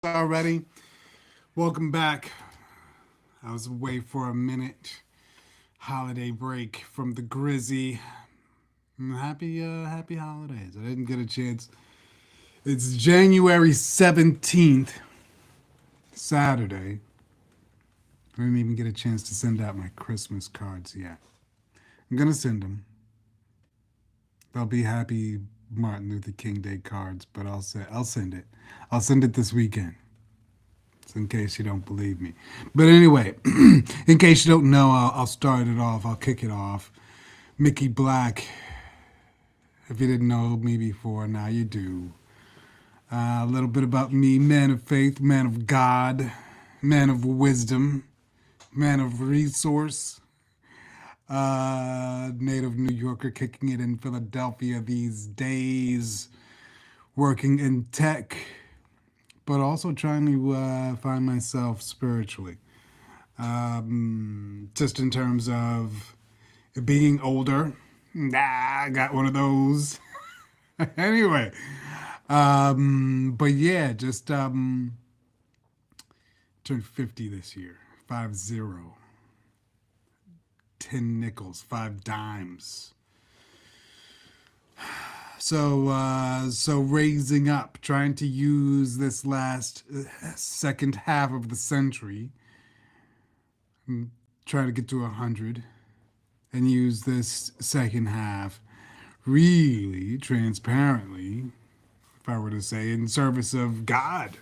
already. Welcome back. I was away for a minute. Holiday break from the Grizzy. Happy holidays. I didn't get a chance. It's January 17th, Saturday. I didn't even get a chance to send out my Christmas cards yet. I'm gonna send them. They'll be happy Martin Luther King Day cards, but I'll send it. I'll send it this weekend. In case you don't believe me. But anyway, in case you don't know, I'll start it off. I'll kick it off. Mickey Black. If you didn't know me before, now you do. A little bit about me: man of faith, man of God, man of wisdom, man of resource. Native New Yorker kicking it in Philadelphia these days, working in tech, but also trying to find myself spiritually. Just in terms of being older. Nah, I got one of those. Anyway, but yeah, just turned 50 this year. 50. 10 nickels, 5 dimes. So raising up, trying to use this last second half of the century, trying to get to 100, and use this second half really transparently, if I were to say, in service of God.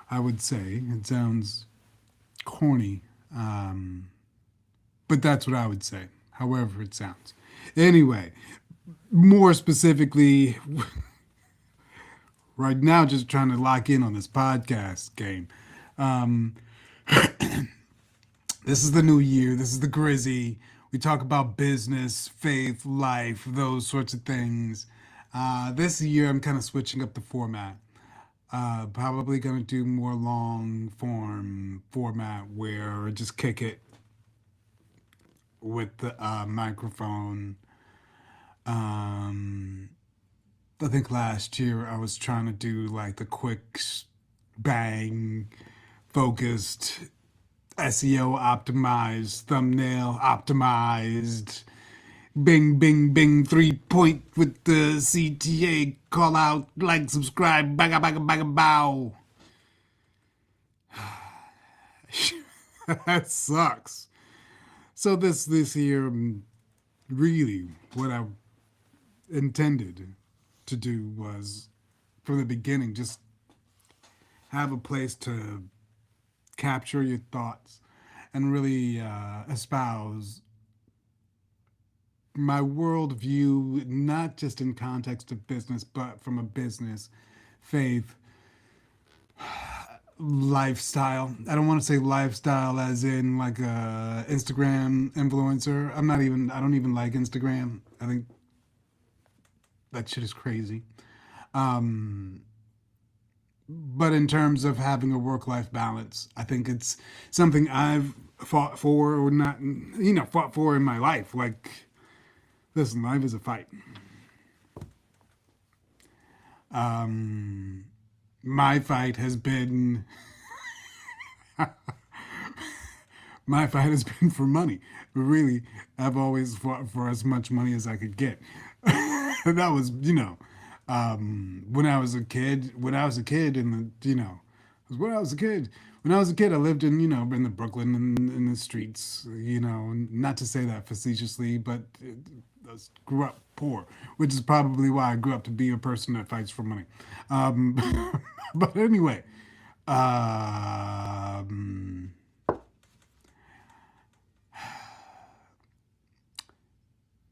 I would say it sounds corny, but that's what I would say, however it sounds. Anyway, more specifically, right now, just trying to lock in on this podcast game. Um, this is the new year. This is the Grizzy. We talk about business, faith, life, those sorts of things. This year, I'm kind of switching up the format. Probably going to do more long form format where I just kick it with the microphone. Um, I think last year I was trying to do like the quick bang focused SEO optimized, thumbnail optimized, bing, bing, bing, 3 point with the CTA, call out, like, subscribe, baga, baga, baga, bow. That sucks. So this year, really, what I intended to do was, from the beginning, just have a place to capture your thoughts and really espouse my worldview, not just in context of business, but from a business, faith, lifestyle. I don't want to say lifestyle as in like a Instagram influencer. I don't even like Instagram. I think that shit is crazy. Um, but in terms of having a work life balance, I think it's something I've fought for, or not, fought for in my life. Like, listen, life is a fight. My fight has been my fight has been for money. Really, I've always fought for as much money as I could get. That was, when I was a kid. When I was a kid, in the, when I was a kid. When I was a kid, I lived in, in the Brooklyn, in the streets. Not to say that facetiously, but I grew up poor, which is probably why I grew up to be a person that fights for money. But anyway, um,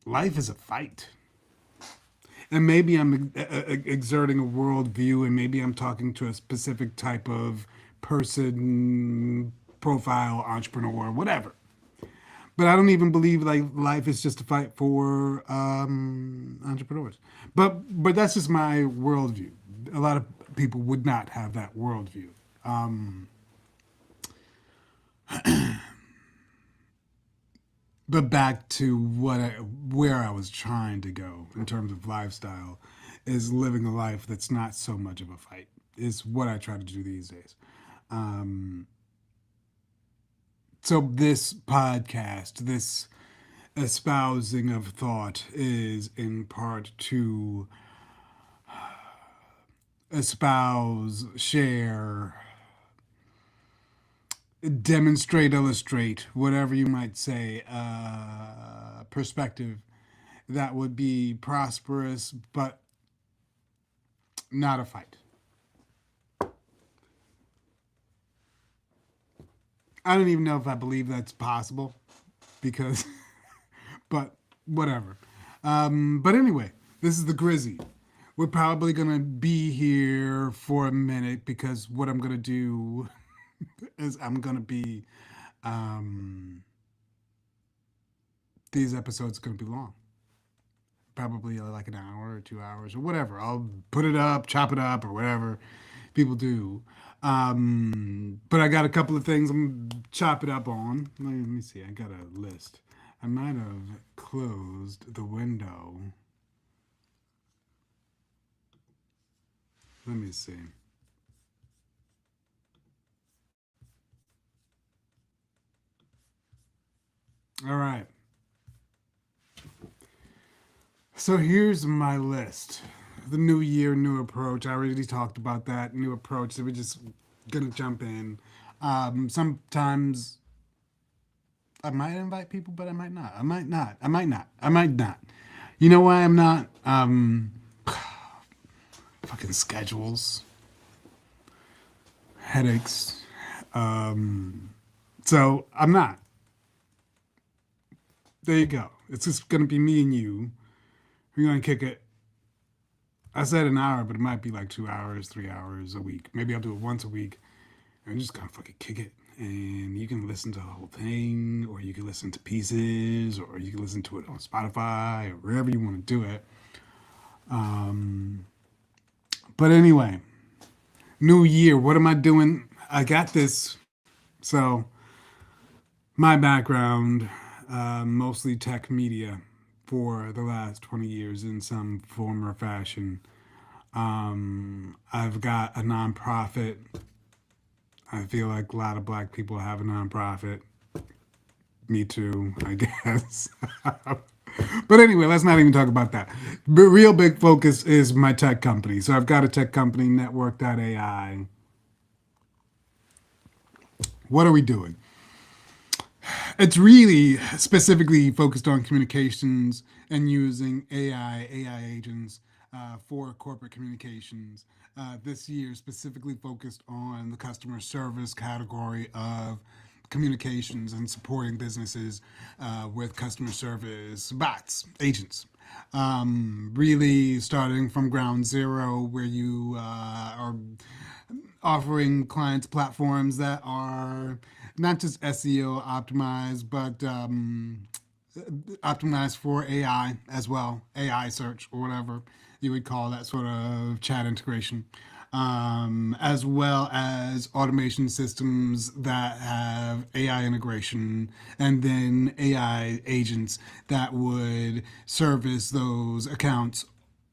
life is a fight. And maybe I'm exerting a worldview, and maybe I'm talking to a specific type of person, profile, entrepreneur, whatever. But I don't even believe like life is just a fight for entrepreneurs. But that's just my worldview. A lot of people would not have that worldview. But back to where I was trying to go in terms of lifestyle is living a life that's not so much of a fight. is what I try to do these days. Um, so this podcast, this espousing of thought, is in part to espouse, share, demonstrate, illustrate, whatever you might say, perspective that would be prosperous, but not a fight. I don't even know if I believe that's possible because, but whatever. But anyway, this is the Grizzy. We're probably going to be here for a minute because what I'm going to do is I'm going to be, um, these episodes are going to be long. Probably like an hour or 2 hours or whatever. I'll put it up, chop it up, or whatever people do. But I got a couple of things I'm gonna chop it up on. Let me see. I got a list. I might have closed the window. Let me see. All right. So here's my list. The new year, new approach. I already talked about that new approach. So we're just gonna jump in. Sometimes I might invite people, but I might not. I might not. I might not. I might not. You know why I'm not? Fucking schedules, headaches. So I'm not. There you go. It's just gonna be me and you. We're gonna kick it. I said an hour, but it might be like 2 hours, 3 hours a week. Maybe I'll do it once a week. And we're just gonna fucking kick it. And you can listen to the whole thing, or you can listen to pieces, or you can listen to it on Spotify, or wherever you want to do it. But anyway, new year. What am I doing? I got this. So, my background, mostly tech media for the last 20 years in some form or fashion. I've got a nonprofit. I feel like a lot of black people have a nonprofit. Me too, I guess. But anyway, let's not even talk about that. The real big focus is my tech company. So I've got a tech company, Network.ai. What are we doing? It's really specifically focused on communications and using AI agents for corporate communications. This year, specifically focused on the customer service category of communications and supporting businesses with customer service bots, agents. Really starting from ground zero, where you are offering clients platforms that are not just SEO optimized, but optimized for AI as well, AI search or whatever you would call that sort of chat integration, as well as automation systems that have AI integration and then AI agents that would service those accounts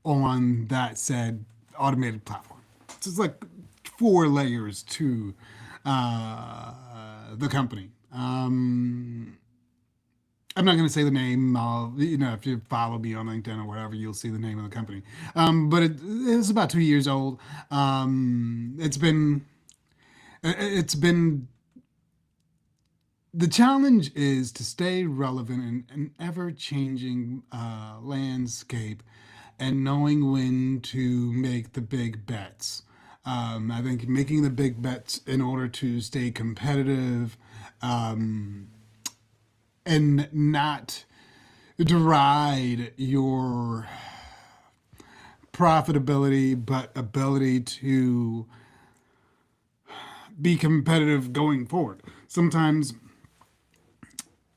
on that said automated platform. So it's like 4 layers to the company. I'm not going to say the name. If you follow me on LinkedIn or whatever, you'll see the name of the company. But it's about 2 years old. It's been the challenge is to stay relevant in an ever changing landscape and knowing when to make the big bets. I think making the big bets in order to stay competitive and not deride your profitability, but ability to be competitive going forward. Sometimes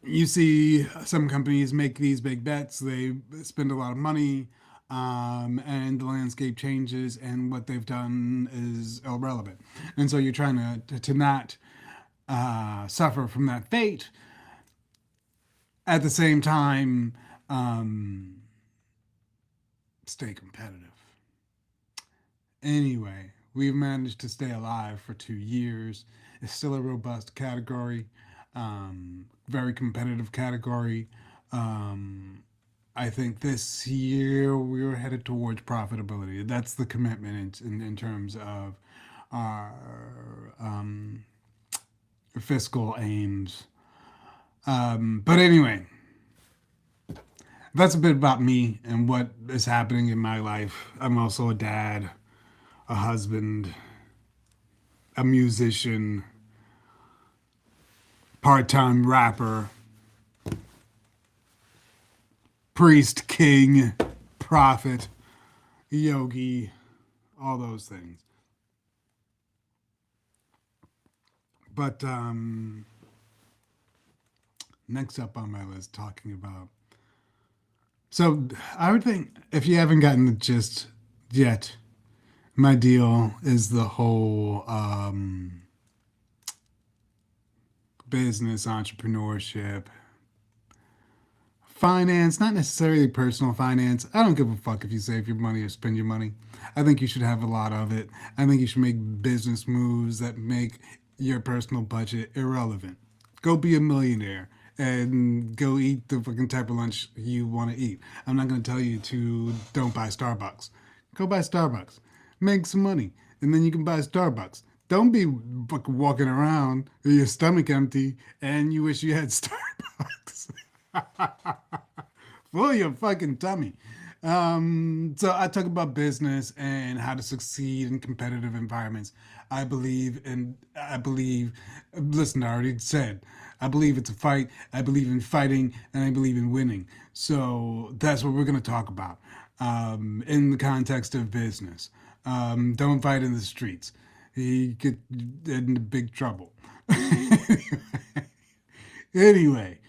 you see some companies make these big bets, they spend a lot of money, and the landscape changes, and what they've done is irrelevant. And so you're trying to not suffer from that fate. At the same time, stay competitive. Anyway, we've managed to stay alive for 2 years. It's still a robust category, very competitive category. Um, I think this year we're headed towards profitability. That's the commitment in terms of our fiscal aims. But anyway, that's a bit about me and what is happening in my life. I'm also a dad, a husband, a musician, part time rapper, priest, king, prophet, yogi, all those things. But next up on my list, talking about. So I would think if you haven't gotten the gist yet, my deal is the whole business, entrepreneurship, finance, not necessarily personal finance. I don't give a fuck if you save your money or spend your money. I think you should have a lot of it. I think you should make business moves that make your personal budget irrelevant. Go be a millionaire and go eat the fucking type of lunch you want to eat. I'm not going to tell you to don't buy Starbucks. Go buy Starbucks. Make some money. And then you can buy Starbucks. Don't be fucking walking around with your stomach empty and you wish you had Starbucks. Fill your fucking tummy. So I talk about business and how to succeed in competitive environments. Listen, I already said, I believe it's a fight. I believe in fighting and I believe in winning. So that's what we're going to talk about in the context of business. Don't fight in the streets. You get in big trouble. Anyway,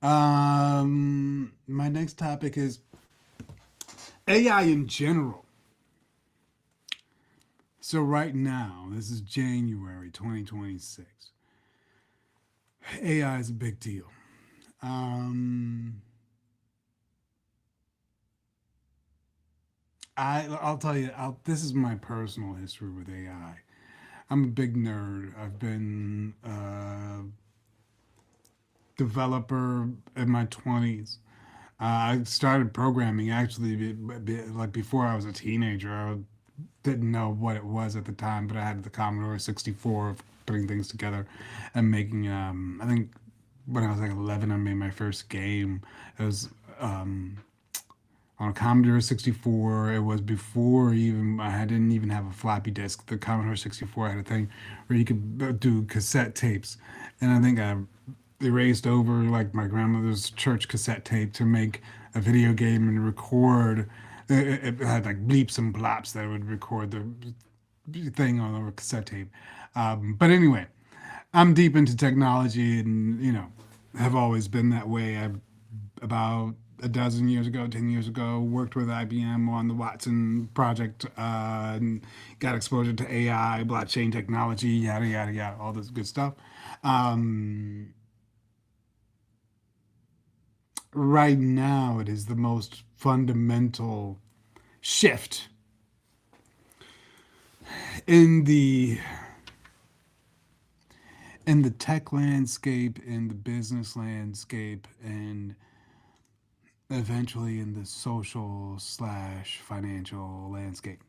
my next topic is AI in general. So right now, this is January 2026. AI is a big deal. Um, I'll tell you. This is my personal history with AI. I'm a big nerd. I've been a developer in my 20s. I started programming actually like before I was a teenager. I didn't know what it was at the time, but I had the Commodore 64 of putting things together and making. I think when I was like 11, I made my first game. It was on a Commodore 64. It was before even I didn't even have a floppy disk. The Commodore 64 had a thing where you could do cassette tapes, and I think I erased over like my grandmother's church cassette tape to make a video game and record. It had like bleeps and plops that would record the thing on a cassette tape. But anyway, I'm deep into technology and, have always been that way. About a dozen years ago, 10 years ago, worked with IBM on the Watson project and got exposure to AI, blockchain technology, yada, yada, yada, all this good stuff. Um, right now, it is the most fundamental shift in the tech landscape, in the business landscape, and eventually in the social slash financial landscape.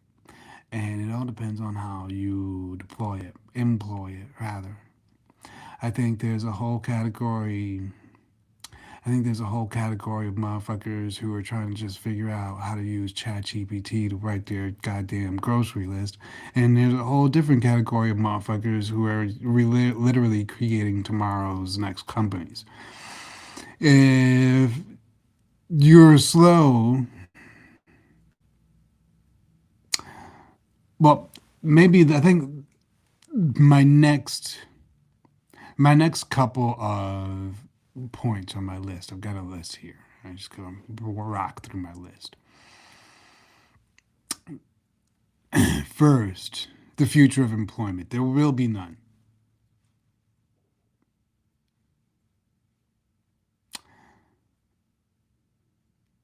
And it all depends on how you employ it rather. I think there's a whole category I think there's a whole category of motherfuckers who are trying to just figure out how to use ChatGPT to write their goddamn grocery list. And there's a whole different category of motherfuckers who are literally creating tomorrow's next companies. If you're slow, well, maybe I think my next my next couple of points on my list. I've got a list here. I just go rock through my list. First, the future of employment. There will be none.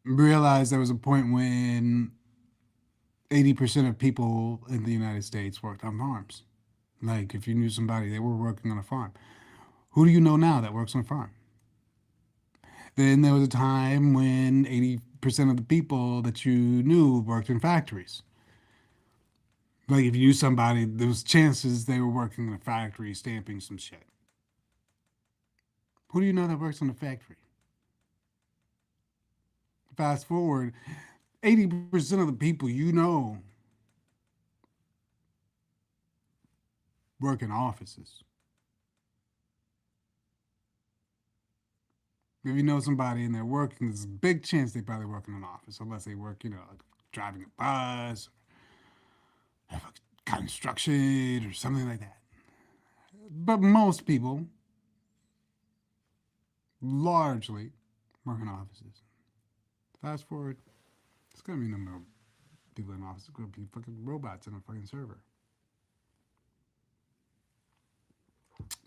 Realize there was a point when 80% of people in the United States worked on farms. Like, if you knew somebody, they were working on a farm. Who do you know now that works on a farm? Then there was a time when 80% of the people that you knew worked in factories. Like, if you knew somebody, there was chances they were working in a factory stamping some shit. Who do you know that works in a factory? Fast forward, 80% of the people you know work in offices. If you know somebody and they're working, there's a big chance they probably work in an office, unless they work, like driving a bus, or construction, or something like that. But most people, largely, work in offices. Fast forward, it's gonna be a number of people in offices. It's gonna be fucking robots in a fucking server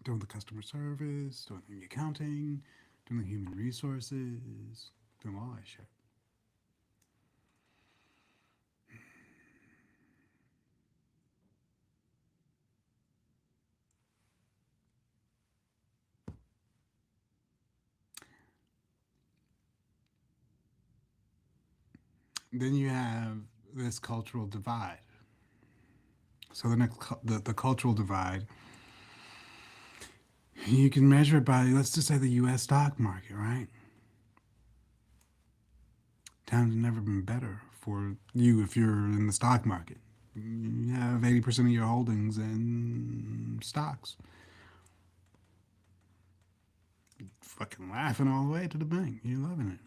doing the customer service, doing the accounting, doing the human resources, doing all that shit. Then you have this cultural divide. So the cultural divide, you can measure it by, let's just say, the U.S. stock market, right? Times have never been better for you if you're in the stock market. You have 80% of your holdings in stocks. Fucking laughing all the way to the bank. You're loving it.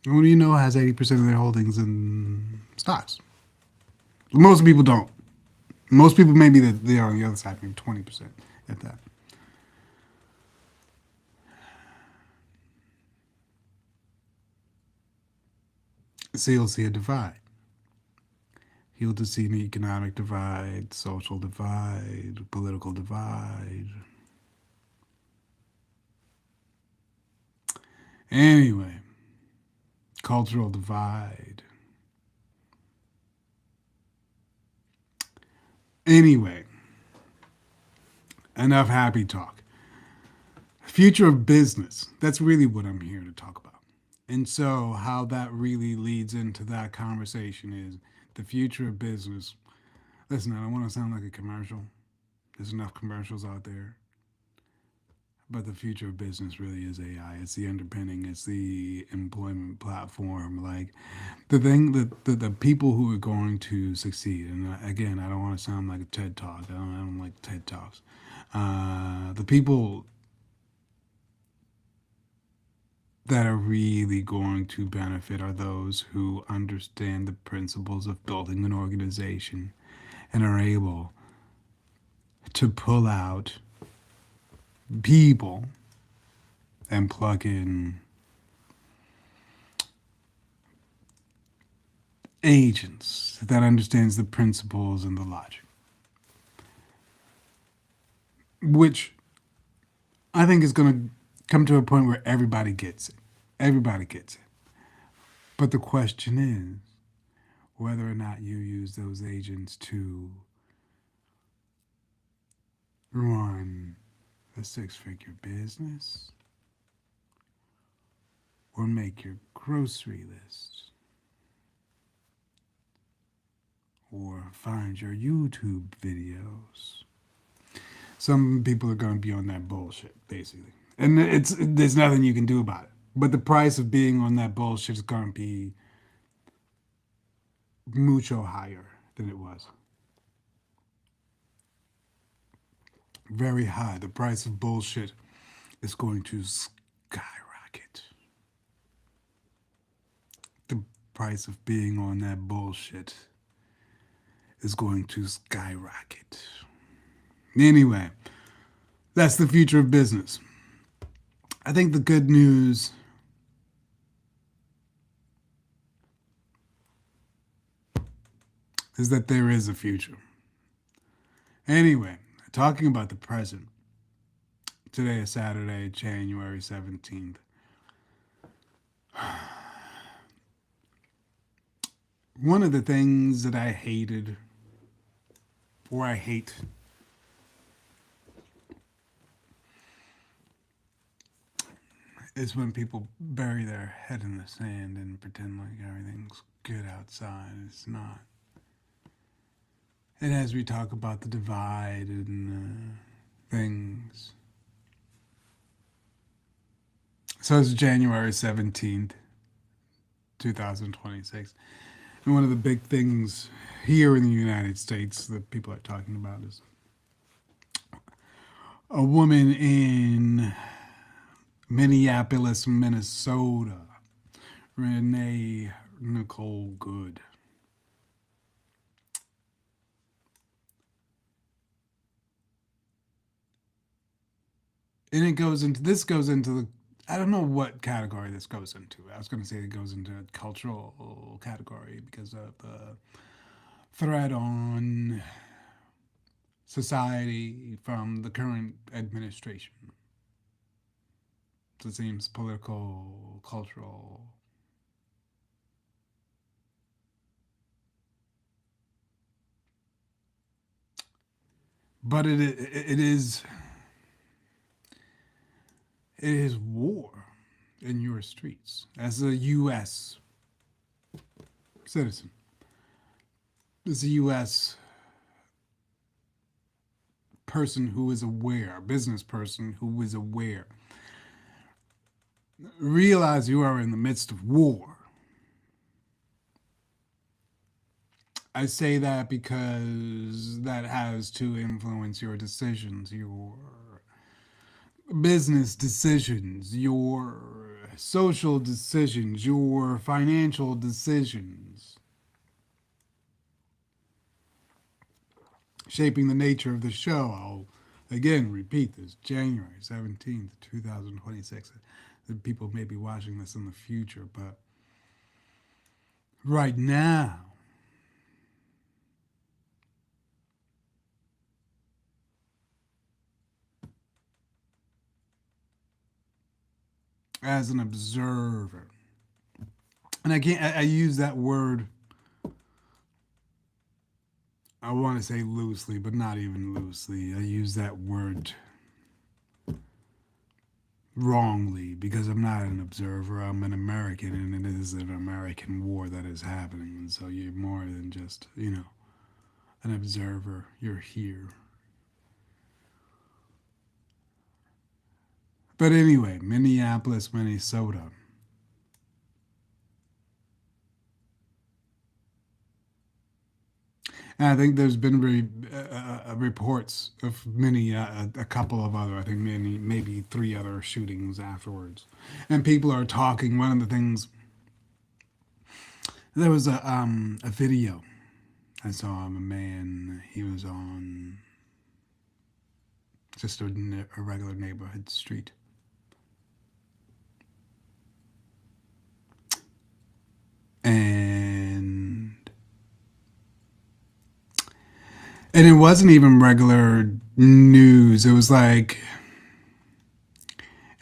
Who do you know has 80% of their holdings in stocks? Most people don't. Most people, maybe they're on the other side, maybe 20% at that. So you'll see a divide. You'll just see an economic divide, social divide, political divide. Anyway, cultural divide. Anyway, enough happy talk. Future of business. That's really what I'm here to talk about. And so, how that really leads into that conversation is the future of business. Listen, I don't want to sound like a commercial. There's enough commercials out there. But the future of business really is AI. It's the underpinning, it's the employment platform. Like, the thing that the people who are going to succeed, and again, I don't want to sound like a TED Talk. I don't like TED Talks. The people that are really going to benefit are those who understand the principles of building an organization and are able to pull out people and plug in agents that understands the principles and the logic, which I think is going to come to a point where everybody gets it. Everybody gets it. But the question is whether or not you use those agents to run a six-figure business or make your grocery list or find your YouTube videos. Some people are going to be on that bullshit, basically. And there's nothing you can do about it. But the price of being on that bullshit is going to be mucho higher than it was. Very high. The price of bullshit is going to skyrocket. The price of being on that bullshit is going to skyrocket. Anyway, that's the future of business. I think the good news is that there is a future. Anyway, talking about the present, today is Saturday, January 17th. One of the things that I hated, or I hate, is when people bury their head in the sand and pretend like everything's good outside. It's not. And as we talk about the divide and things. So it's January 17th, 2026. And one of the big things here in the United States that people are talking about is a woman in Minneapolis, Minnesota, Renee Nicole Good. And this goes into the, I don't know what category this goes into. I was going to say it goes into a cultural category because of the threat on society from the current administration. So it seems political, cultural. But it is war in your streets as a U.S. citizen, as a U.S. person who is aware, business person who is aware. Realize you are in the midst of war. I say that because that has to influence your decisions, your business decisions, your social decisions, your financial decisions, shaping the nature of the show. I'll again repeat this January 17th, 2026. People may be watching this in the future, but right now, as an observer, and I use that word, I want to say loosely, but not even loosely. I use that word wrongly because I'm not an observer. I'm an American, and it is an American war that is happening. And so you're more than just, an observer. You're here. But anyway, Minneapolis, Minnesota. And I think there's been reports of a couple of other, I think maybe three other shootings afterwards. And people are talking. One of the things, there was a video I saw of a man. He was on just a regular neighborhood street. And it wasn't even regular news. It was like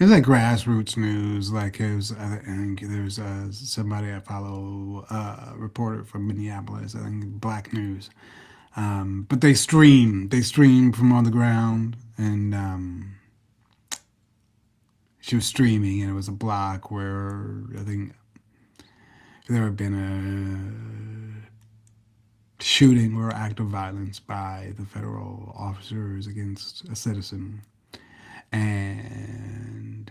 grassroots news. Like it was, I think there's somebody I follow, reporter from Minneapolis. I think Black News. But they stream from on the ground, and she was streaming, and it was a block where I think there had been a shooting or act of violence by the federal officers against a citizen, and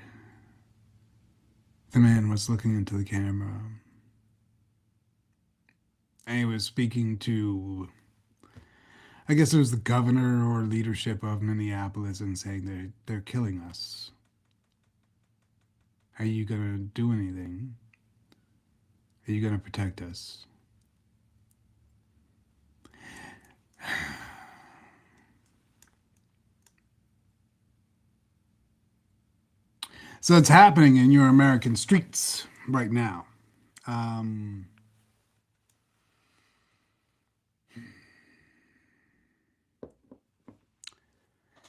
the man was looking into the camera, and he was speaking to, I guess it was the governor or leadership of Minneapolis, and saying they're killing us. Are you gonna do anything? Are you gonna protect us? So it's happening in your American streets right now. Um,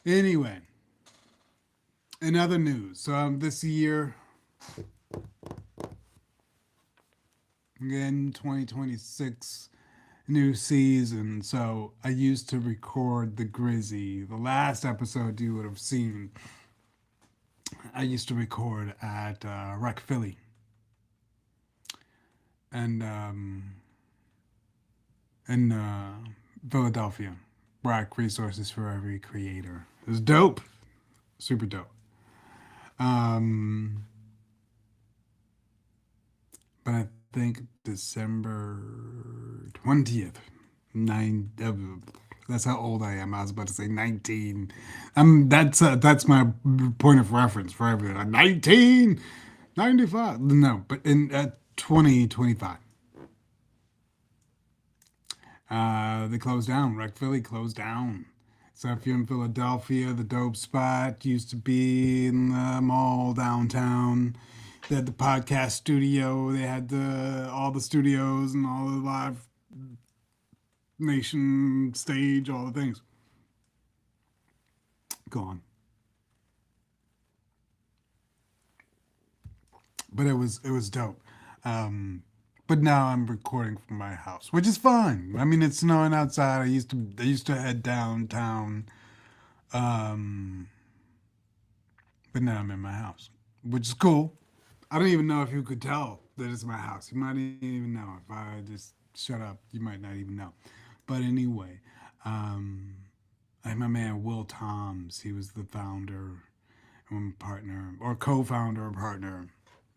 anyway, in other news, this year, in 2026 new season. So I used to record the Grizzy. The last episode you would have seen, I used to record at Rec Philly and in Philadelphia. Rec Resources for Every Creator. It was dope, super dope. Um, but I think December 20th, nine. That's how old I am. I was about to say 19. That's my point of reference for everything. 1995. No, but in 2025. They closed down. Rec Philly closed down. So if you're in Philadelphia, the dope spot used to be in the mall downtown. They had the podcast studio. They had the all the studios and all the live nation stage, all the things. Gone. But it was dope. Um, but now I'm recording from my house, which is fine. I mean, it's snowing outside. I used to head downtown, um, but now I'm in my house, which is cool. I don't even know if you could tell that it's my house. You might even know if I just shut up. You might not even know. But anyway, um, I have my man Will Toms. He was the founder and partner, or co-founder or partner.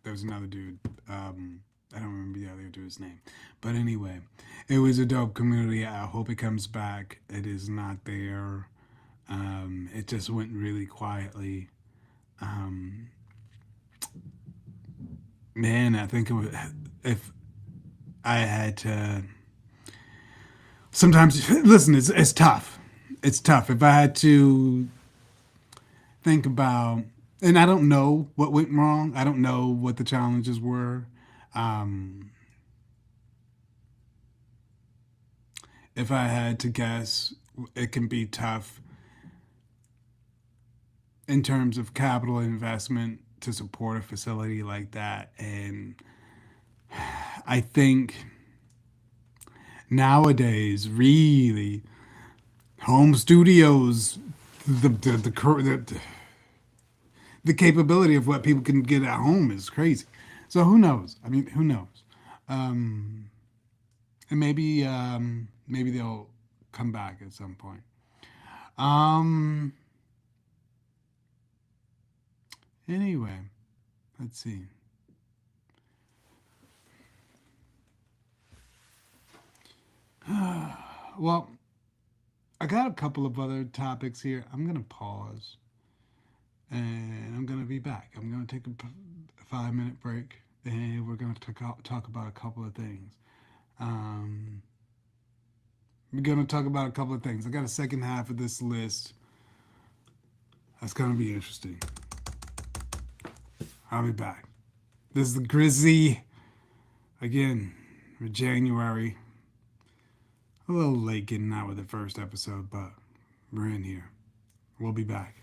There was another dude. I don't remember the other dude's name. But anyway, it was a dope community. I hope it comes back. It is not there. It just went really quietly. Um, Man, I think it was, if I had to. Sometimes, listen, it's tough. It's tough. If I had to think about, and I don't know what went wrong, I don't know what the challenges were. Um, if I had to guess, it can be tough in terms of capital investment to support a facility like that. And I think nowadays, really, home studios, the capability of what people can get at home is crazy. So who knows? I mean, who knows? Um, and maybe they'll come back at some point. Um, anyway, let's see. Well, I got a couple of other topics here. I'm gonna pause and I'm gonna be back. I'm gonna take a 5 minute break and we're gonna talk about a couple of things. Um, we're gonna talk about a couple of things. I got a second half of this list that's gonna be interesting. I'll be back. This is the Grizzy again for January. A little late getting out with the first episode, but we're in here. We'll be back.